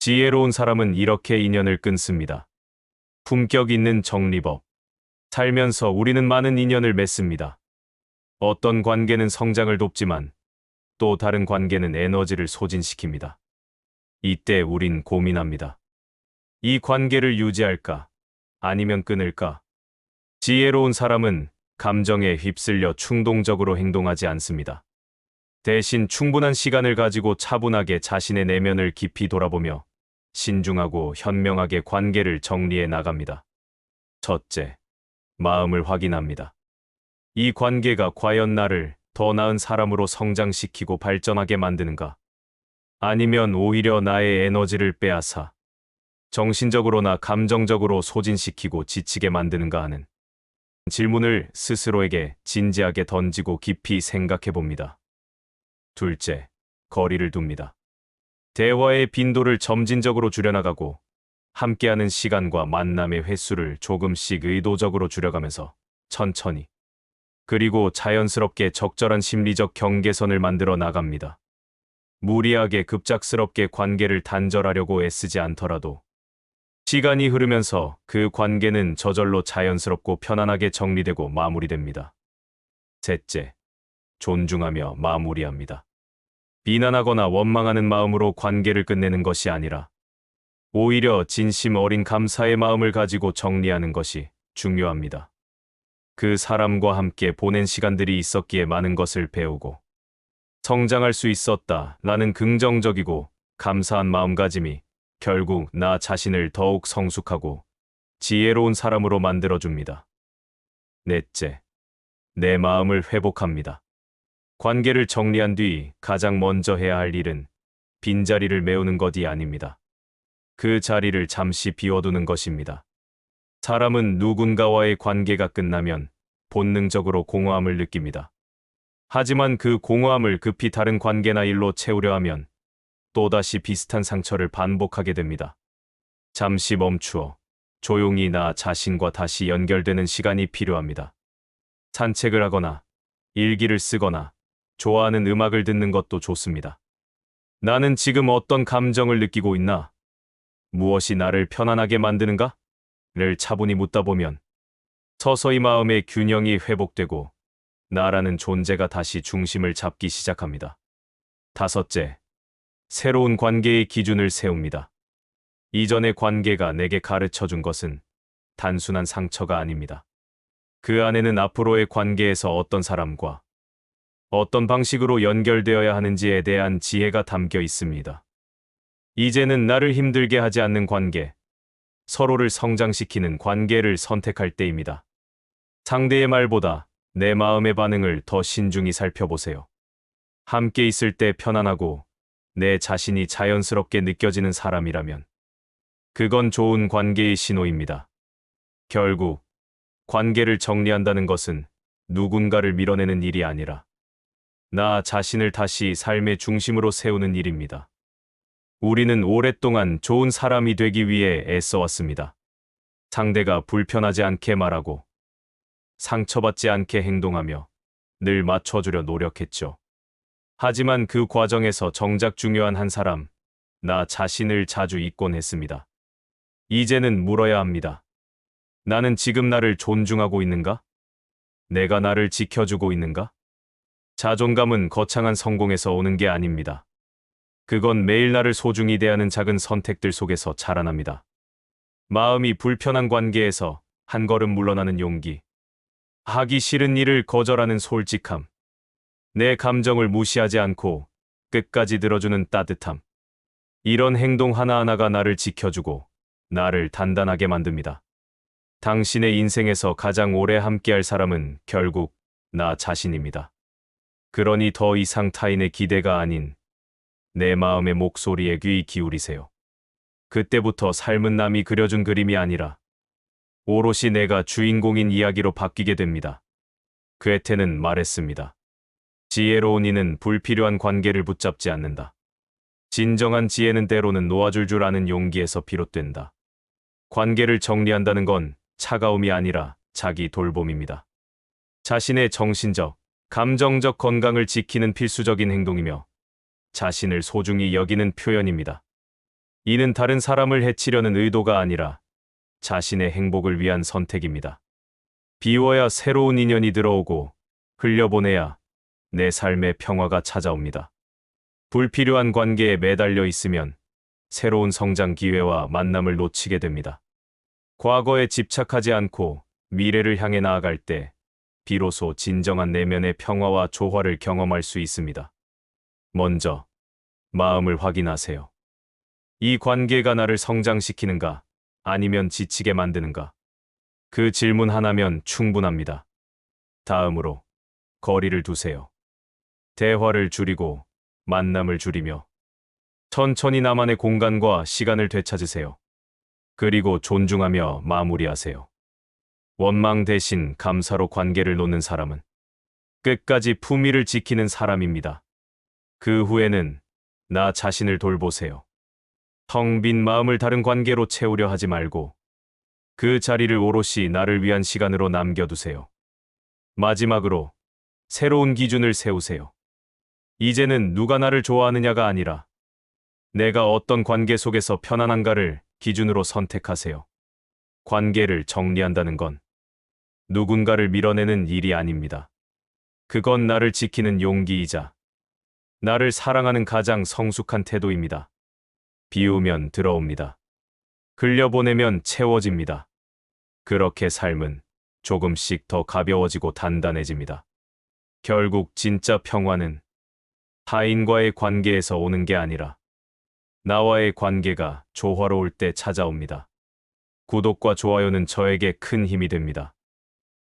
지혜로운 사람은 이렇게 인연을 끊습니다. 품격 있는 정리법. 살면서 우리는 많은 인연을 맺습니다. 어떤 관계는 성장을 돕지만 또 다른 관계는 에너지를 소진시킵니다. 이때 우린 고민합니다. 이 관계를 유지할까? 아니면 끊을까? 지혜로운 사람은 감정에 휩쓸려 충동적으로 행동하지 않습니다. 대신 충분한 시간을 가지고 차분하게 자신의 내면을 깊이 돌아보며 신중하고 현명하게 관계를 정리해 나갑니다. 첫째, 마음을 확인합니다. 이 관계가 과연 나를 더 나은 사람으로 성장시키고 발전하게 만드는가? 아니면 오히려 나의 에너지를 빼앗아 정신적으로나 감정적으로 소진시키고 지치게 만드는가 하는 질문을 스스로에게 진지하게 던지고 깊이 생각해 봅니다. 둘째, 거리를 둡니다. 대화의 빈도를 점진적으로 줄여나가고 함께하는 시간과 만남의 횟수를 조금씩 의도적으로 줄여가면서 천천히 그리고 자연스럽게 적절한 심리적 경계선을 만들어 나갑니다. 무리하게 급작스럽게 관계를 단절하려고 애쓰지 않더라도 시간이 흐르면서 그 관계는 저절로 자연스럽고 편안하게 정리되고 마무리됩니다. 셋째, 존중하며 마무리합니다. 비난하거나 원망하는 마음으로 관계를 끝내는 것이 아니라 오히려 진심 어린 감사의 마음을 가지고 정리하는 것이 중요합니다. 그 사람과 함께 보낸 시간들이 있었기에 많은 것을 배우고 성장할 수 있었다라는 긍정적이고 감사한 마음가짐이 결국 나 자신을 더욱 성숙하고 지혜로운 사람으로 만들어줍니다. 넷째, 내 마음을 회복합니다. 관계를 정리한 뒤 가장 먼저 해야 할 일은 빈자리를 메우는 것이 아닙니다. 그 자리를 잠시 비워두는 것입니다. 사람은 누군가와의 관계가 끝나면 본능적으로 공허함을 느낍니다. 하지만 그 공허함을 급히 다른 관계나 일로 채우려 하면 또다시 비슷한 상처를 반복하게 됩니다. 잠시 멈추어 조용히 나 자신과 다시 연결되는 시간이 필요합니다. 산책을 하거나 일기를 쓰거나 좋아하는 음악을 듣는 것도 좋습니다. 나는 지금 어떤 감정을 느끼고 있나? 무엇이 나를 편안하게 만드는가? 를 차분히 묻다 보면 서서히 마음의 균형이 회복되고 나라는 존재가 다시 중심을 잡기 시작합니다. 다섯째, 새로운 관계의 기준을 세웁니다. 이전의 관계가 내게 가르쳐준 것은 단순한 상처가 아닙니다. 그 안에는 앞으로의 관계에서 어떤 사람과 어떤 방식으로 연결되어야 하는지에 대한 지혜가 담겨 있습니다. 이제는 나를 힘들게 하지 않는 관계, 서로를 성장시키는 관계를 선택할 때입니다. 상대의 말보다 내 마음의 반응을 더 신중히 살펴보세요. 함께 있을 때 편안하고 내 자신이 자연스럽게 느껴지는 사람이라면 그건 좋은 관계의 신호입니다. 결국 관계를 정리한다는 것은 누군가를 밀어내는 일이 아니라 나 자신을 다시 삶의 중심으로 세우는 일입니다. 우리는 오랫동안 좋은 사람이 되기 위해 애써왔습니다. 상대가 불편하지 않게 말하고 상처받지 않게 행동하며 늘 맞춰주려 노력했죠. 하지만 그 과정에서 정작 중요한 한 사람, 나 자신을 자주 잊곤 했습니다. 이제는 물어야 합니다. 나는 지금 나를 존중하고 있는가? 내가 나를 지켜주고 있는가? 자존감은 거창한 성공에서 오는 게 아닙니다. 그건 매일 나를 소중히 대하는 작은 선택들 속에서 자라납니다. 마음이 불편한 관계에서 한 걸음 물러나는 용기, 하기 싫은 일을 거절하는 솔직함, 내 감정을 무시하지 않고 끝까지 들어주는 따뜻함. 이런 행동 하나하나가 나를 지켜주고 나를 단단하게 만듭니다. 당신의 인생에서 가장 오래 함께할 사람은 결국 나 자신입니다. 그러니 더 이상 타인의 기대가 아닌 내 마음의 목소리에 귀 기울이세요. 그때부터 삶은 남이 그려준 그림이 아니라 오롯이 내가 주인공인 이야기로 바뀌게 됩니다. 괴테는 말했습니다. 지혜로운 이는 불필요한 관계를 붙잡지 않는다. 진정한 지혜는 때로는 놓아줄 줄 아는 용기에서 비롯된다. 관계를 정리한다는 건 차가움이 아니라 자기 돌봄입니다. 자신의 정신적, 감정적 건강을 지키는 필수적인 행동이며 자신을 소중히 여기는 표현입니다. 이는 다른 사람을 해치려는 의도가 아니라 자신의 행복을 위한 선택입니다. 비워야 새로운 인연이 들어오고 흘려보내야 내 삶의 평화가 찾아옵니다. 불필요한 관계에 매달려 있으면 새로운 성장 기회와 만남을 놓치게 됩니다. 과거에 집착하지 않고 미래를 향해 나아갈 때 비로소 진정한 내면의 평화와 조화를 경험할 수 있습니다. 먼저 마음을 확인하세요. 이 관계가 나를 성장시키는가 아니면 지치게 만드는가? 그 질문 하나면 충분합니다. 다음으로 거리를 두세요. 대화를 줄이고 만남을 줄이며 천천히 나만의 공간과 시간을 되찾으세요. 그리고 존중하며 마무리하세요. 원망 대신 감사로 관계를 놓는 사람은 끝까지 품위를 지키는 사람입니다. 그 후에는 나 자신을 돌보세요. 텅 빈 마음을 다른 관계로 채우려 하지 말고 그 자리를 오롯이 나를 위한 시간으로 남겨두세요. 마지막으로 새로운 기준을 세우세요. 이제는 누가 나를 좋아하느냐가 아니라 내가 어떤 관계 속에서 편안한가를 기준으로 선택하세요. 관계를 정리한다는 건 누군가를 밀어내는 일이 아닙니다. 그건 나를 지키는 용기이자 나를 사랑하는 가장 성숙한 태도입니다. 비우면 들어옵니다. 흘려보내면 채워집니다. 그렇게 삶은 조금씩 더 가벼워지고 단단해집니다. 결국 진짜 평화는 타인과의 관계에서 오는 게 아니라 나와의 관계가 조화로울 때 찾아옵니다. 구독과 좋아요는 저에게 큰 힘이 됩니다.